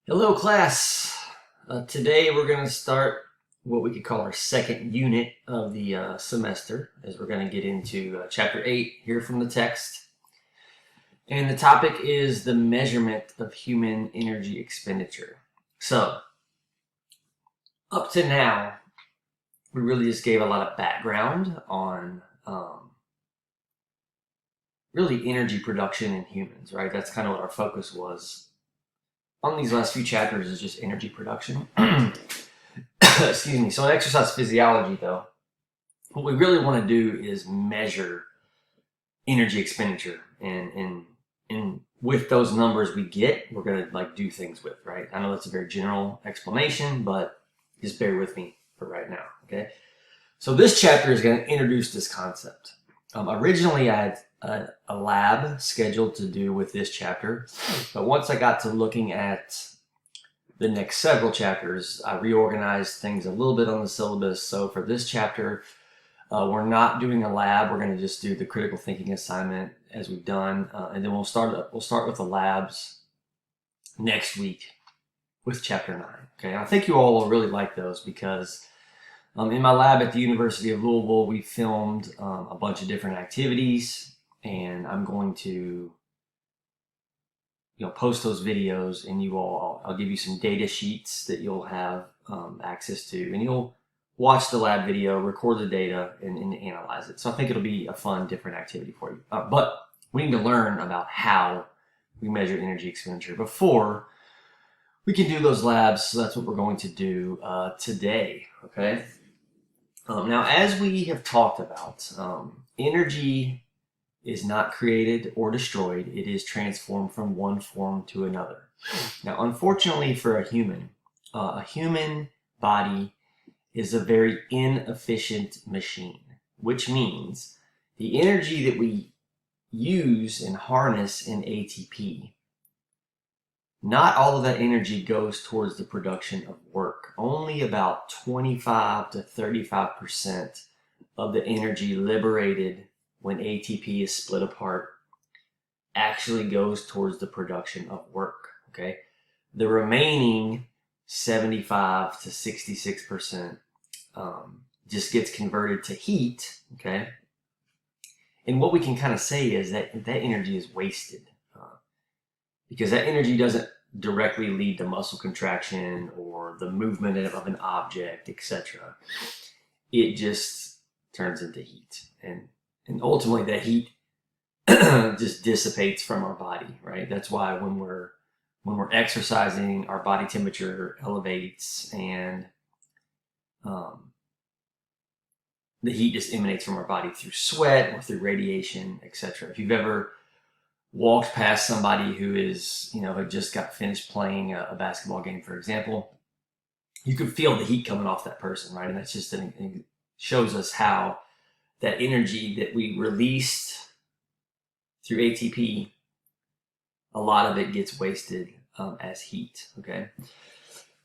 Hello class. Today we're going to start what we could call our second unit of the semester, as we're going to get into chapter 8 here from the text. And the topic is the measurement of human energy expenditure. So up to now, we really just gave a lot of background on really energy production in humans, right? That's kind of what our focus was on these last few chapters, is just energy production. Excuse me. So in exercise physiology, though, what we really want to do is measure energy expenditure, and with those numbers we get, we're going to do things with, right? I know that's a very general explanation, but just bear with me for right now, okay? So this chapter is going to introduce this concept. Originally, I had a lab scheduled to do with this chapter, but once I got to looking at the next several chapters, I reorganized things a little bit on the syllabus. So for this chapter, we're not doing a lab. We're going to just do the critical thinking assignment as we've done, and then we'll start with the labs next week with chapter 9. Okay, and I think you all will really like those because in my lab at the University of Louisville, we filmed a bunch of different activities, and I'm going to post those videos, and I'll give you some data sheets that you'll have access to, and you'll watch the lab video, record the data, and analyze it. So I think it'll be a fun, different activity for you. But we need to learn about how we measure energy expenditure before we can do those labs. So that's what we're going to do today, okay? Now, as we have talked about, energy is not created or destroyed. It is transformed from one form to another. Now, unfortunately for a human body is a very inefficient machine, which means the energy that we use and harness in ATP, not all of that energy goes towards the production of work. Only about 25 to 35% of the energy liberated when ATP is split apart actually goes towards the production of work, okay? The remaining 75 to 66% just gets converted to heat, okay? And what we can kind of say is that energy is wasted because that energy doesn't directly lead to muscle contraction or the movement of an object, etc. It just turns into heat, and ultimately that heat just dissipates from our body, right? That's why when we're exercising, our body temperature elevates, and the heat just emanates from our body through sweat or through radiation, etc. If you've ever walked past somebody who is, had just got finished playing a basketball game, for example, you could feel the heat coming off that person, right? And that's just shows us how that energy that we released through ATP, a lot of it gets wasted as heat, okay?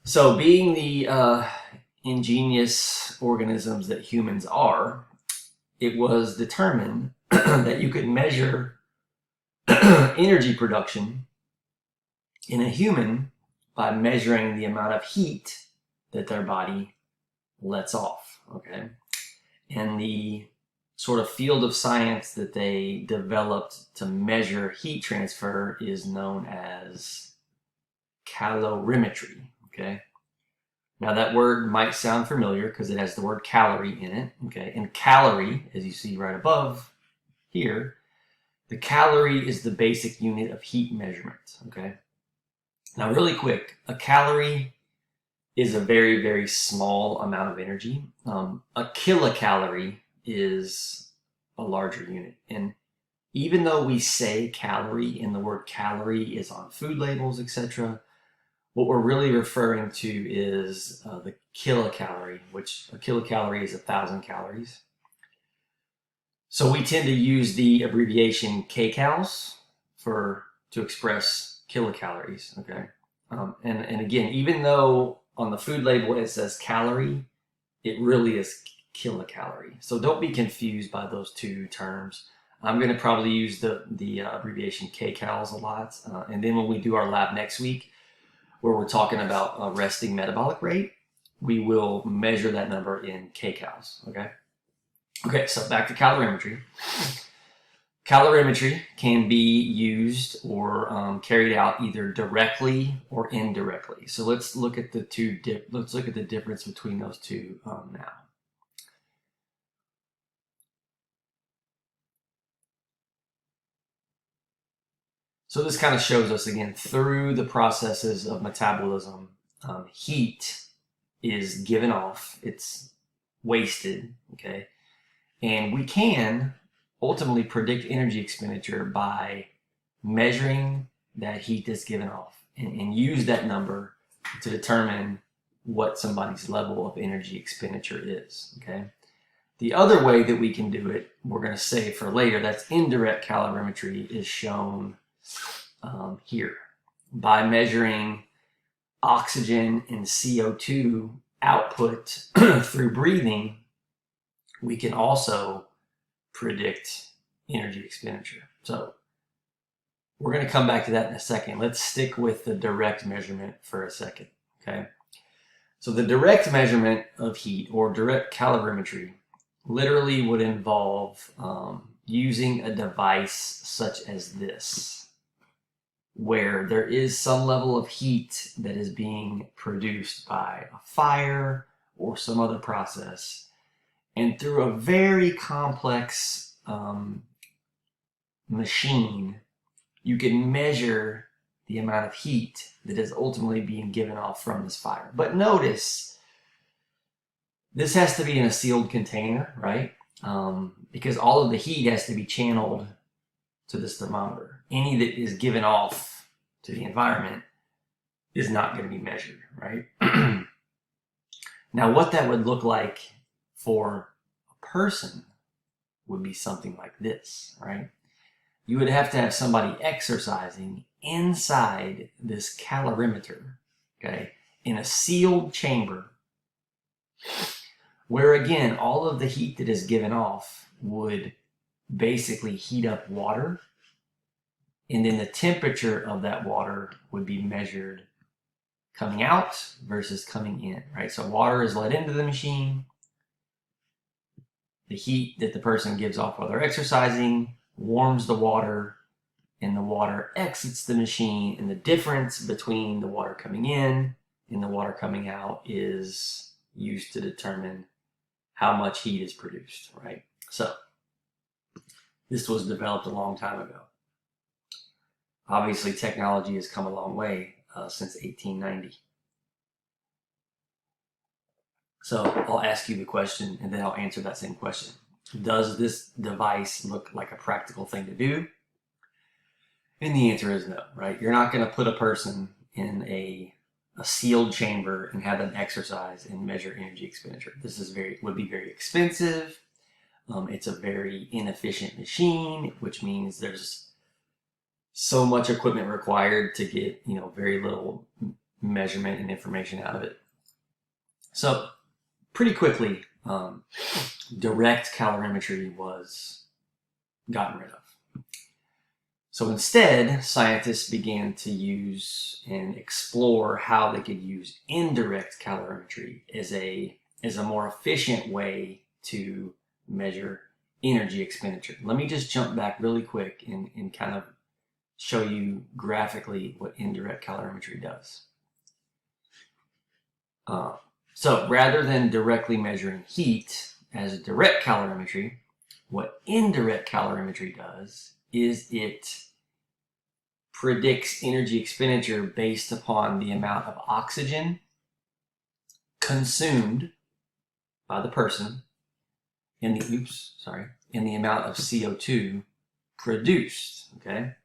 So being the ingenious organisms that humans are, it was determined that you could measure energy production in a human by measuring the amount of heat that their body lets off, okay? And the sort of field of science that they developed to measure heat transfer is known as calorimetry, okay? Now that word might sound familiar because it has the word calorie in it, okay? And calorie, as you see right above here, the calorie is the basic unit of heat measurement, okay? Now really quick, a calorie is a very, very small amount of energy. A kilocalorie is a larger unit. And even though we say calorie and the word calorie is on food labels, etc., what we're really referring to is the kilocalorie, which a kilocalorie is 1,000 calories. So we tend to use the abbreviation kcals to express kilocalories, okay? And again, even though on the food label it says calorie, it really is kilocalorie. So don't be confused by those two terms. I'm going to probably use the abbreviation kcals a lot. And then when we do our lab next week, where we're talking about a resting metabolic rate, we will measure that number in kcals, okay? Okay, so back to calorimetry. Calorimetry can be used or carried out either directly or indirectly. So let's look at the difference between those two now. So this kind of shows us again through the processes of metabolism, heat is given off, it's wasted, okay? And we can ultimately predict energy expenditure by measuring that heat that's given off and use that number to determine what somebody's level of energy expenditure is, okay? The other way that we can do it, we're going to save for later, that's indirect calorimetry, is shown here by measuring oxygen and CO2 output through breathing. We can also predict energy expenditure. So we're going to come back to that in a second. Let's stick with the direct measurement for a second, okay? So the direct measurement of heat, or direct calorimetry, literally would involve using a device such as this, where there is some level of heat that is being produced by a fire or some other process, and through a very complex machine, you can measure the amount of heat that is ultimately being given off from this fire. But notice, this has to be in a sealed container, right? Because all of the heat has to be channeled to this thermometer. Any that is given off to the environment is not going to be measured, right? Now, what that would look like for a person would be something like this, right? You would have to have somebody exercising inside this calorimeter, okay, in a sealed chamber, where again, all of the heat that is given off would basically heat up water, and then the temperature of that water would be measured coming out versus coming in, right? So water is let into the machine. The heat that the person gives off while they're exercising warms the water, and the water exits the machine, and the difference between the water coming in and the water coming out is used to determine how much heat is produced, right? So this was developed a long time ago. Obviously, technology has come a long way since 1890. So I'll ask you the question, and then I'll answer that same question. Does this device look like a practical thing to do? And the answer is no, right? You're not going to put a person in a sealed chamber and have them exercise and measure energy expenditure. This is would be very expensive. It's a very inefficient machine, which means there's so much equipment required to get, very little measurement and information out of it. So pretty quickly, direct calorimetry was gotten rid of. So instead, scientists began to use and explore how they could use indirect calorimetry as a more efficient way to measure energy expenditure. Let me just jump back really quick and kind of show you graphically what indirect calorimetry does. So rather than directly measuring heat as direct calorimetry, what indirect calorimetry does is it predicts energy expenditure based upon the amount of oxygen consumed by the person and the amount of CO2 produced, okay?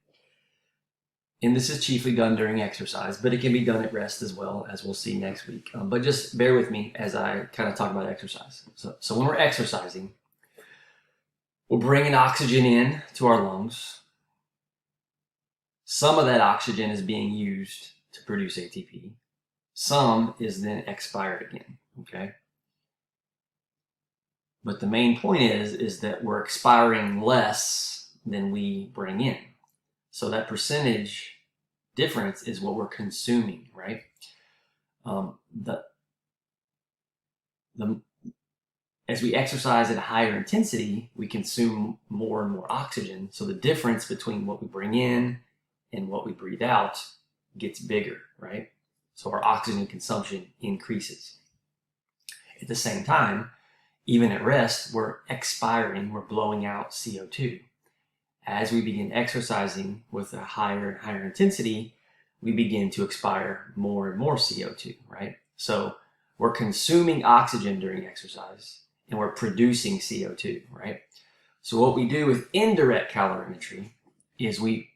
And this is chiefly done during exercise, but it can be done at rest as well, as we'll see next week. But just bear with me as I kind of talk about exercise. So when we're exercising, we're bringing oxygen in to our lungs. Some of that oxygen is being used to produce ATP. Some is then expired again, okay? But the main point is that we're expiring less than we bring in. So that percentage difference is what we're consuming, right? The as we exercise at a higher intensity, we consume more and more oxygen. So the difference between what we bring in and what we breathe out gets bigger, right? So our oxygen consumption increases. At the same time, even at rest, we're expiring, we're blowing out CO2. As we begin exercising with a higher and higher intensity, we begin to expire more and more CO2, right? So we're consuming oxygen during exercise and we're producing CO2, right? So what we do with indirect calorimetry is we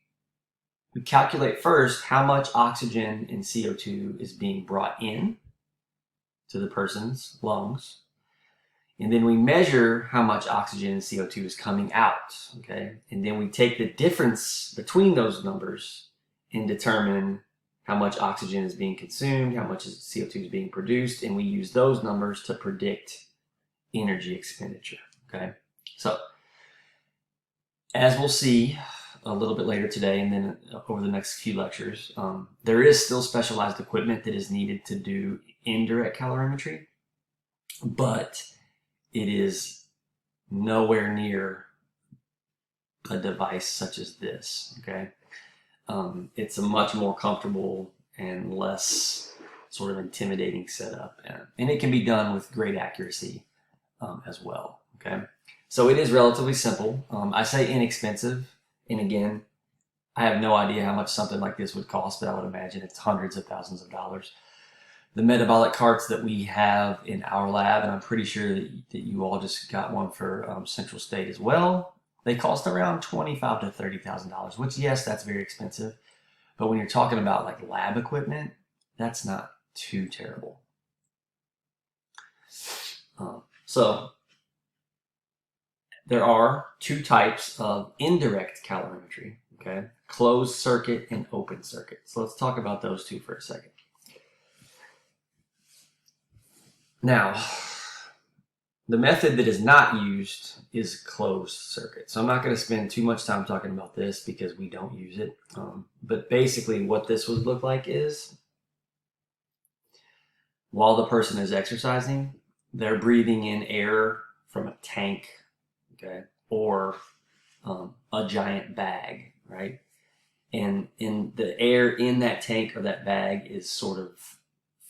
calculate first how much oxygen and CO2 is being brought in to the person's lungs. And then we measure how much oxygen and CO2 is coming out, okay? And then we take the difference between those numbers and determine how much oxygen is being consumed, how much CO2 is being produced, and we use those numbers to predict energy expenditure, okay? So, as we'll see a little bit later today and then over the next few lectures, there is still specialized equipment that is needed to do indirect calorimetry, but it is nowhere near a device such as this, okay? It's a much more comfortable and less sort of intimidating setup, and it can be done with great accuracy as well, okay? So it is relatively simple. I say inexpensive, and again, I have no idea how much something like this would cost, but I would imagine it's hundreds of thousands of dollars. The metabolic carts that we have in our lab, and I'm pretty sure that you all just got one for Central State as well, they cost around $25,000 to $30,000, which, yes, that's very expensive. But when you're talking about like lab equipment, that's not too terrible. So there are two types of indirect calorimetry, okay? Closed circuit and open circuit. So let's talk about those two for a second. Now, the method that is not used is closed circuit. So I'm not going to spend too much time talking about this because we don't use it. But basically what this would look like is while the person is exercising, they're breathing in air from a tank, okay, or a giant bag, right? And the air in that tank or that bag is sort of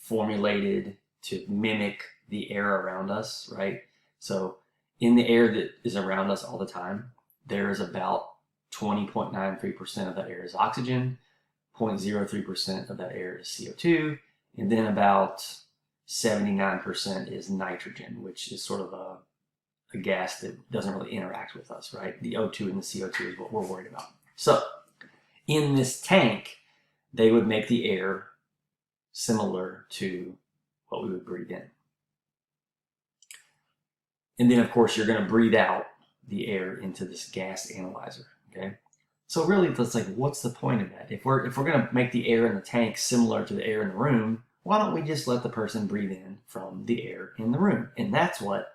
formulated to mimic the air around us, right? So in the air that is around us all the time, there is about 20.93% of that air is oxygen, 0.03% of that air is CO2, and then about 79% is nitrogen, which is sort of a gas that doesn't really interact with us, right? The O2 and the CO2 is what we're worried about. So in this tank, they would make the air similar to what we would breathe in. And then, of course, you're going to breathe out the air into this gas analyzer, okay? So really, it's like, what's the point of that? If we're going to make the air in the tank similar to the air in the room, why don't we just let the person breathe in from the air in the room? And that's what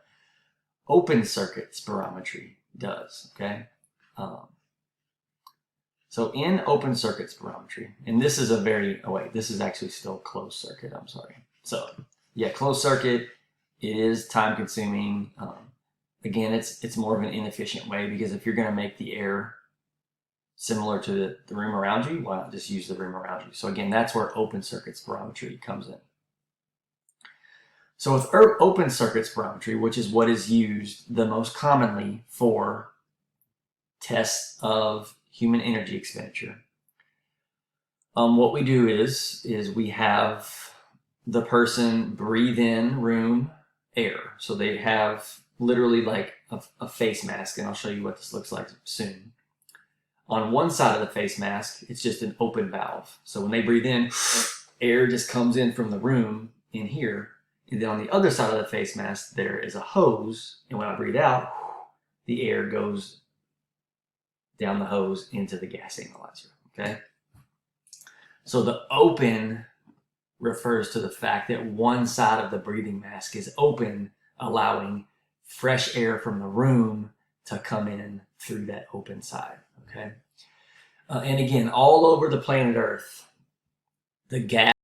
open circuit spirometry does, okay? So in open circuit spirometry, and this is this is actually still closed circuit, I'm sorry. So yeah, closed circuit, it is time consuming. Again, it's more of an inefficient way because if you're going to make the air similar to the room around you, why not just use the room around you? So again, that's where open circuit spirometry comes in. So with open circuit spirometry, which is what is used the most commonly for tests of human energy expenditure, what we do is we have the person breathe in room air. So they have literally like a face mask, and I'll show you what this looks like soon. On one side of the face mask, it's just an open valve. So when they breathe in, air just comes in from the room in here. And then on the other side of the face mask, there is a hose. And when I breathe out, the air goes down the hose into the gas analyzer, okay? So the open refers to the fact that one side of the breathing mask is open, allowing fresh air from the room to come in through that open side, okay? And again, all over the planet Earth, the gas